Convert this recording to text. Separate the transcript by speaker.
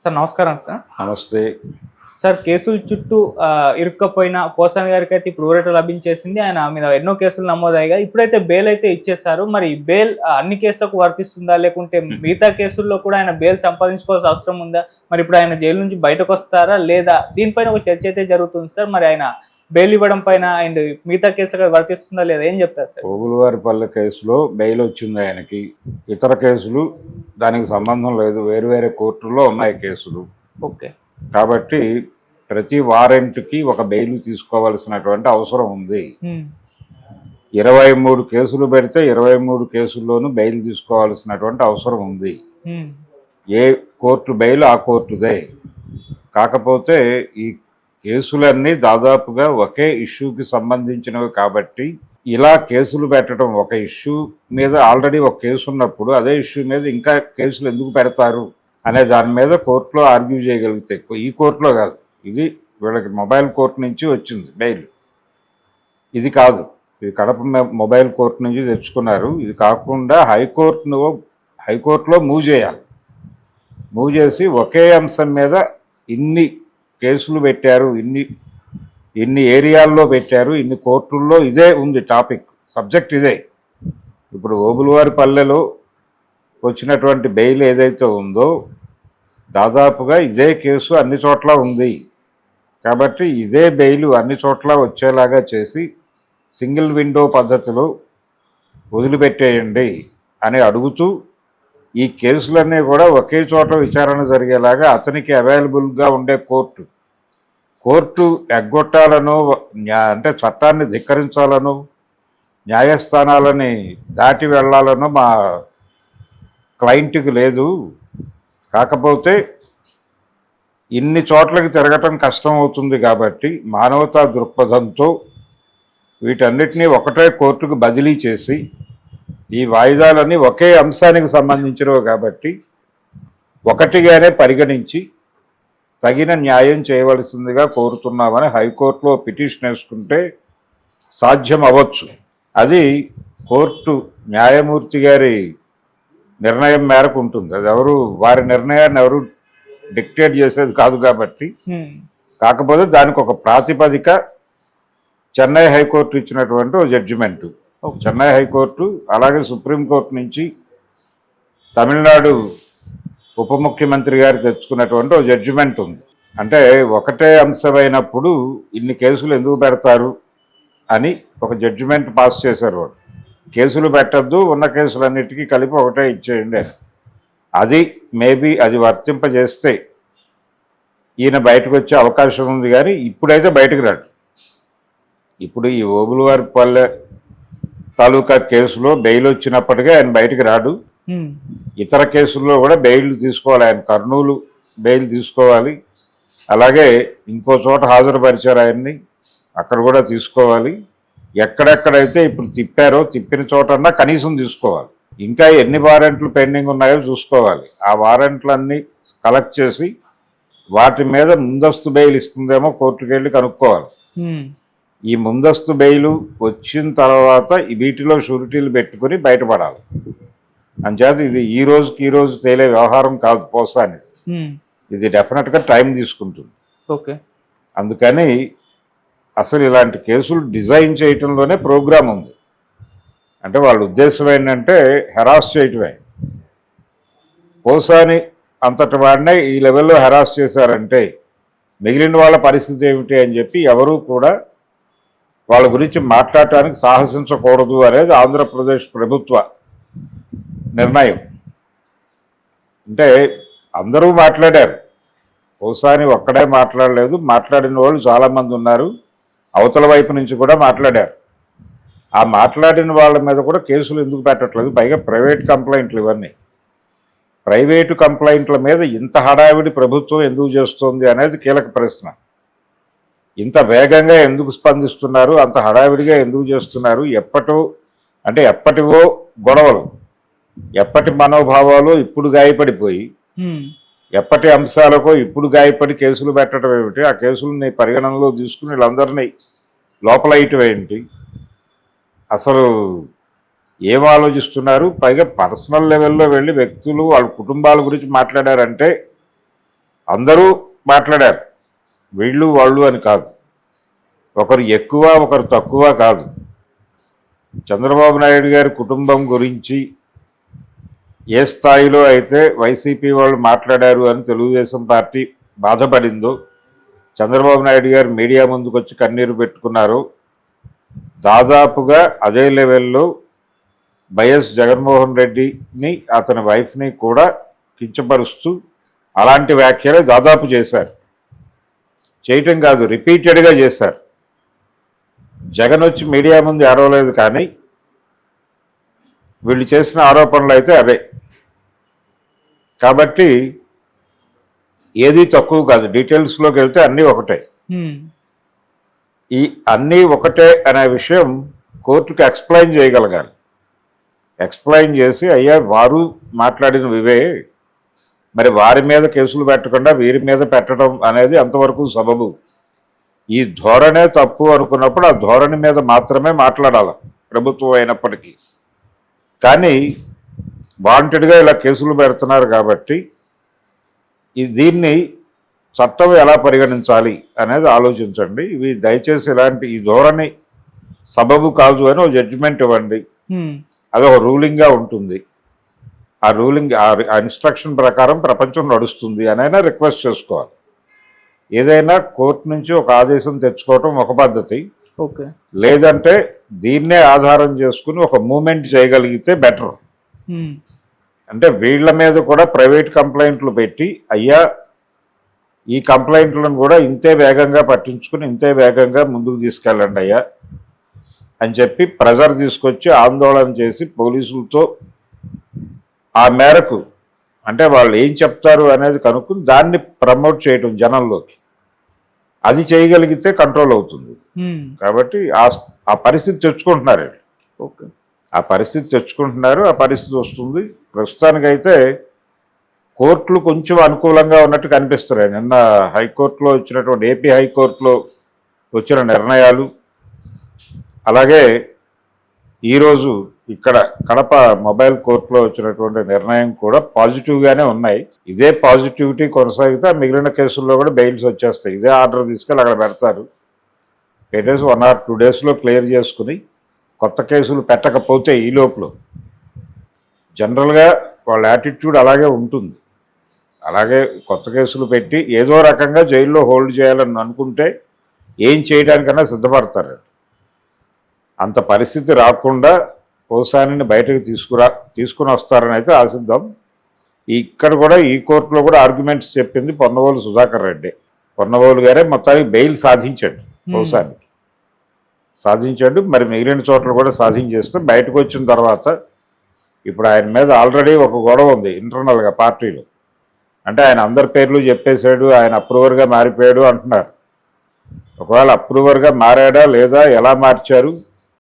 Speaker 1: Sir నమస్కారం sir.
Speaker 2: నమస్తే.
Speaker 1: Sir కేసుల చుట్టూ ఇరుక్కపోయిన పోసాని గారికైతే ఇప్పుడు ఊరట లభించేసింది. ఆయన మీద ఎన్నో కేసులు నమోదయ్యాయి. ఇప్పుడైతే బెయిల్ అయితే ఇచ్చేశారు. మరి బెయిల్ అన్ని కేసులకు వర్తిస్తుందా? లేకుంటే మిగతా కేసుల్లో కూడా ఆయన బెయిల్ సంపాదించుకోవాల్సిన అవసరం ఉందా? మరి ఇప్పుడు ఆయన జైలు నుంచి బయటకు వస్తారా లేదా? దీనిపైన ఒక చర్చ అయితే జరుగుతుంది సార్. మరి ఆయన బెయిల్ ఇవ్వడం పైన అండ్ మిగతా కేసులకు వర్తిస్తుందా లేదా ఏం చెప్తారు సార్?
Speaker 2: ఓబులవారిపల్లె కేసులో బెయిల్ వచ్చింది ఆయనకి. ఇతర కేసులు దానికి సంబంధం లేదు, వేరు వేరే కోర్టుల్లో ఉన్నాయి కేసులు.
Speaker 1: ఓకే.
Speaker 2: కాబట్టి ప్రతి వారెంట్కి ఒక బెయిల్ తీసుకోవాల్సినటువంటి అవసరం ఉంది. 23 కేసులు పెడితే 23 కేసుల్లోనూ బెయిల్ తీసుకోవాల్సినటువంటి అవసరం ఉంది. ఏ కోర్టు బెయిల్ ఆ కోర్టుదే. కాకపోతే ఈ కేసులన్నీ దాదాపుగా ఒకే ఇష్యూకి సంబంధించినవి కాబట్టి ఇలా కేసులు పెట్టడం, ఒక ఇష్యూ మీద ఆల్రెడీ ఒక కేసు ఉన్నప్పుడు అదే ఇష్యూ మీద ఇంకా కేసులు ఎందుకు పెడతారు అనే దాని మీద కోర్టులో ఆర్గ్యూ చేయగలిగితే, ఈ కోర్టులో కాదు, ఇది వీళ్ళకి మొబైల్ కోర్టు నుంచి వచ్చింది బెయిల్, ఇది కాదు, ఇది కడప మొబైల్ కోర్టు నుంచి తెచ్చుకున్నారు. ఇది కాకుండా హైకోర్టులో మూవ్ చేయాలి. మూవ్ చేసి ఒకే అంశం మీద ఇన్ని కేసులు పెట్టారు, ఇన్ని ఏరియాల్లో పెట్టారు, ఇన్ని కోర్టుల్లో ఇదే ఉంది టాపిక్, సబ్జెక్ట్ ఇదే. ఇప్పుడు ఓబులవారిపల్లెలో వచ్చినటువంటి బెయిల్ ఏదైతే ఉందో దాదాపుగా ఇదే కేసు అన్ని చోట్ల ఉంది. కాబట్టి ఇదే బెయిల్ అన్ని చోట్ల వచ్చేలాగా చేసి సింగిల్ విండో పద్ధతిలో వదిలిపెట్టేయండి అని అడుగుతూ ఈ కేసులన్నీ కూడా ఒకే చోట విచారణ జరిగేలాగా అతనికి అవైలబుల్గా ఉండే కోర్టు ఎగ్గొట్టాలనో అంటే చట్టాన్ని ధిక్కరించాలనో న్యాయస్థానాలని దాటి వెళ్ళాలనో మా క్లయింట్కి లేదు. కాకపోతే ఇన్ని చోట్లకి తిరగటం కష్టం అవుతుంది కాబట్టి మానవతా దృక్పథంతో వీటన్నిటినీ ఒకటే కోర్టుకు బదిలీ చేసి ఈ వాయిదాలన్నీ ఒకే అంశానికి సంబంధించినవి కాబట్టి ఒకటిగానే పరిగణించి తగిన న్యాయం చేయవలసిందిగా కోరుతున్నామని హైకోర్టులో పిటిషన్ వేసుకుంటే సాధ్యం అవ్వచ్చు. అది కోర్టు న్యాయమూర్తి గారి నిర్ణయం మేరకు ఉంటుంది. అది వారి నిర్ణయాన్ని ఎవరు డిక్టేట్ చేసేది కాదు కాబట్టి. కాకపోతే దానికి ఒక ప్రాతిపదిక చెన్నై హైకోర్టు ఇచ్చినటువంటి ఒక జడ్జిమెంటు, చెన్నై హైకోర్టు అలాగే సుప్రీంకోర్టు నుంచి తమిళనాడు ఉప ముఖ్యమంత్రి గారు తెచ్చుకున్నటువంటి ఒక జడ్జిమెంట్ ఉంది. అంటే ఒకటే అంశమైనప్పుడు ఇన్ని కేసులు ఎందుకు పెడతారు అని ఒక జడ్జిమెంట్ పాస్ చేశారు. వాడు కేసులు పెట్టద్దు, ఉన్న కేసులన్నిటికీ కలిపి ఒకటే ఇచ్చేయండి అని. అది మేబీ అది వర్తింపజేస్తే ఈయన బయటకు వచ్చే అవకాశం ఉంది. కానీ ఇప్పుడైతే బయటకు రాడు. ఇప్పుడు ఈ ఓబులవారిపల్లె తాలూకా కేసులో బెయిల్ వచ్చినప్పటికీ ఆయన బయటకు రాడు. ఇతర కేసుల్లో కూడా బెయిల్ తీసుకోవాలి. ఆయన కర్నూలు బెయిల్ తీసుకోవాలి, అలాగే ఇంకో చోట హాజరుపరిచారు ఆయన్ని, అక్కడ కూడా తీసుకోవాలి. ఎక్కడెక్కడైతే ఇప్పుడు తిప్పిన చోటన్నా కనీసం తీసుకోవాలి. ఇంకా ఎన్ని వారెంట్లు పెండింగ్ ఉన్నాయో చూసుకోవాలి. ఆ వారెంట్లన్నీ కలెక్ట్ చేసి వాటి మీద ముందస్తు బెయిల్ ఇస్తుందేమో కోర్టుకు వెళ్ళి కనుక్కోవాలి. ఈ ముందస్తు బెయిల్ వచ్చిన తర్వాత వీటిలో షూరిటీలు పెట్టుకుని బయటపడాలి. అంచేత ఇది ఈ రోజు తేలే వ్యవహారం కాదు పోసాని. ఇది డెఫినెట్గా టైం తీసుకుంటుంది.
Speaker 1: ఓకే.
Speaker 2: అందుకని అసలు ఇలాంటి కేసులు డిజైన్ చేయటంలోనే ప్రోగ్రామ్ ఉంది. అంటే వాళ్ళ ఉద్దేశం ఏంటంటే హెరాస్ చేయటమే. పోసాని అంతటి వాడినే ఈ లెవెల్లో హెరాస్ చేశారంటే మిగిలిన వాళ్ళ పరిస్థితి ఏమిటి అని చెప్పి ఎవరూ కూడా వాళ్ళ గురించి మాట్లాడటానికి సాహసించకూడదు అనేది ఆంధ్రప్రదేశ్ ప్రభుత్వ నిర్ణయం. అంటే అందరూ మాట్లాడారు, పోసాని ఒక్కడే మాట్లాడలేదు. మాట్లాడిన వాళ్ళు చాలామంది ఉన్నారు, అవతల వైపు నుంచి కూడా మాట్లాడారు. ఆ మాట్లాడిన వాళ్ళ మీద కూడా కేసులు ఎందుకు పెట్టట్లేదు? పైగా ప్రైవేట్ కంప్లైంట్లు ఇవన్నీ. ప్రైవేటు కంప్లైంట్ల మీద ఇంత హడావిడి ప్రభుత్వం ఎందుకు చేస్తుంది అనేది కీలక ప్రశ్న. ఇంత వేగంగా ఎందుకు స్పందిస్తున్నారు, అంత హడావిడిగా ఎందుకు చేస్తున్నారు? ఎప్పటివో గొడవలు, ఎప్పటి మనోభావాలు ఇప్పుడు గాయపడిపోయి ఎప్పటి అంశాలకో ఇప్పుడు గాయపడి కేసులు పెట్టడం ఏమిటి? ఆ కేసులని పరిగణనలో తీసుకుని వీళ్ళందరినీ లోపలయటం ఏంటి? అసలు ఏం ఆలోచిస్తున్నారు? పైగా పర్సనల్ లెవెల్లో వెళ్ళి వ్యక్తులు వాళ్ళ కుటుంబాల గురించి మాట్లాడారంటే అందరూ మాట్లాడారు, వీళ్ళు వాళ్ళు అని కాదు, ఒకరు ఎక్కువ ఒకరు తక్కువ కాదు. చంద్రబాబు నాయుడు గారి కుటుంబం గురించి ఏ స్థాయిలో అయితే వైసీపీ వాళ్ళు మాట్లాడారు అని తెలుగుదేశం పార్టీ బాధపడిందో, చంద్రబాబు నాయుడు గారు మీడియా ముందుకు వచ్చి కన్నీరు పెట్టుకున్నారు, దాదాపుగా అదే లెవెల్లో వైఎస్ జగన్మోహన్ రెడ్డిని అతని వైఫ్ని కూడా కించపరుస్తూ అలాంటి వ్యాఖ్యలే దాదాపు చేశారు. చేయటం కాదు, రిపీటెడ్గా చేశారు. జగన్ వచ్చి మీడియా ముందు ఏడవలేదు, కానీ వీళ్ళు చేసిన ఆరోపణలు అయితే అవే. కాబట్టి ఏది తక్కువ కాదు, డీటెయిల్స్లోకి వెళ్తే అన్నీ ఒకటే. ఈ అన్నీ ఒకటే అనే విషయం కోర్టుకు ఎక్స్ప్లెయిన్ చేయగలగాలి. ఎక్స్ప్లెయిన్ చేసి, అయ్యా వారు మాట్లాడిన ఇవే, మరి వారి మీద కేసులు పెట్టకుండా వీరి మీద పెట్టడం అనేది అంతవరకు సబబు. ఈ ధోరణే తప్పు అనుకున్నప్పుడు ఆ ధోరణి మీద మాత్రమే మాట్లాడాలి ప్రభుత్వం అయినప్పటికీ. కానీ వాంటెడ్గా ఇలా కేసులు పెడుతున్నారు కాబట్టి దీన్ని చట్టం ఎలా పరిగణించాలి అనేది ఆలోచించండి. ఇవి దయచేసి ఇలాంటి ఈ ధోరణి సబబు కాదు అని ఒక జడ్జిమెంట్ ఇవ్వండి, అది ఒక రూలింగ్గా ఉంటుంది. ఆ రూలింగ్ ఆ ఇన్స్ట్రక్షన్ ప్రకారం ప్రపంచం నడుస్తుంది అనైనా రిక్వెస్ట్ చేసుకోవాలి. ఏదైనా కోర్టు నుంచి ఒక ఆదేశం తెచ్చుకోవటం ఒక పద్ధతి, లేదంటే దీన్నే ఆధారం చేసుకుని ఒక మూమెంట్ చేయగలిగితే బెటర్. అంటే వీళ్ళ మీద కూడా ప్రైవేట్ కంప్లైంట్లు పెట్టి, అయ్యా ఈ కంప్లైంట్లను కూడా ఇంతే వేగంగా పట్టించుకుని ఇంతే వేగంగా ముందుకు తీసుకెళ్ళండి అయ్యా అని చెప్పి ప్రెజర్ తీసుకొచ్చి ఆందోళన చేసి పోలీసులతో ఆ మేరకు, అంటే వాళ్ళు ఏం చెప్తారు అనేది కనుక్కుని దాన్ని ప్రమోట్ చేయటం జనంలోకి, అది చేయగలిగితే కంట్రోల్ అవుతుంది. కాబట్టి ఆ పరిస్థితి తెచ్చుకుంటున్నారు. ఆ పరిస్థితి తెచ్చుకుంటున్నారు, ఆ పరిస్థితి వస్తుంది. ప్రస్తుతానికైతే కోర్టులు కొంచెం అనుకూలంగా ఉన్నట్టు కనిపిస్తున్నాయి. నిన్న హైకోర్టులో వచ్చినటువంటి ఏపీ హైకోర్టులో వచ్చిన నిర్ణయాలు, అలాగే ఈరోజు ఇక్కడ కడప మొబైల్ కోర్టులో వచ్చినటువంటి నిర్ణయం కూడా పాజిటివ్గానే ఉన్నాయి. ఇదే పాజిటివిటీ కొనసాగితే మిగిలిన కేసుల్లో కూడా బెయిల్స్ వచ్చేస్తాయి. ఇదే ఆర్డర్ తీసుకెళ్ళి అక్కడ పెడతారు, పెట్టేసి 1 or 2 daysలో క్లియర్ చేసుకుని కొత్త కేసులు పెట్టకపోతే ఈ లోపల జనరల్గా వాళ్ళ యాటిట్యూడ్ అలాగే ఉంటుంది. అలాగే కొత్త కేసులు పెట్టి ఏదో రకంగా జైల్లో హోల్డ్ చేయాలని అనుకుంటే ఏం చేయడానికన్నా సిద్ధపడతారు. అంత పరిస్థితి రాకుండా పోసానిని బయటకు తీసుకుని వస్తారని అయితే ఆశిద్దాం. ఇక్కడ కూడా ఈ కోర్టులో కూడా ఆర్గ్యుమెంట్స్ చెప్పింది పొన్నవోలు సుధాకర్ రెడ్డి. పొన్నవోలు గారే మొత్తానికి బెయిల్ సాధించండి, పోసానికి సాధించండి. మరి మిగిలిన చోట్ల కూడా సాధించేస్తే బయటకు వచ్చిన తర్వాత ఇప్పుడు ఆయన మీద ఆల్రెడీ ఒక గొడవ ఉంది ఇంటర్నల్గా పార్టీలో. అంటే ఆయన అందరి పేర్లు చెప్పేశాడు, ఆయన అప్రూవర్గా మారిపోయాడు అంటున్నారు. ఒకవేళ అప్రూవర్గా మారాడా లేదా, ఎలా మార్చారు,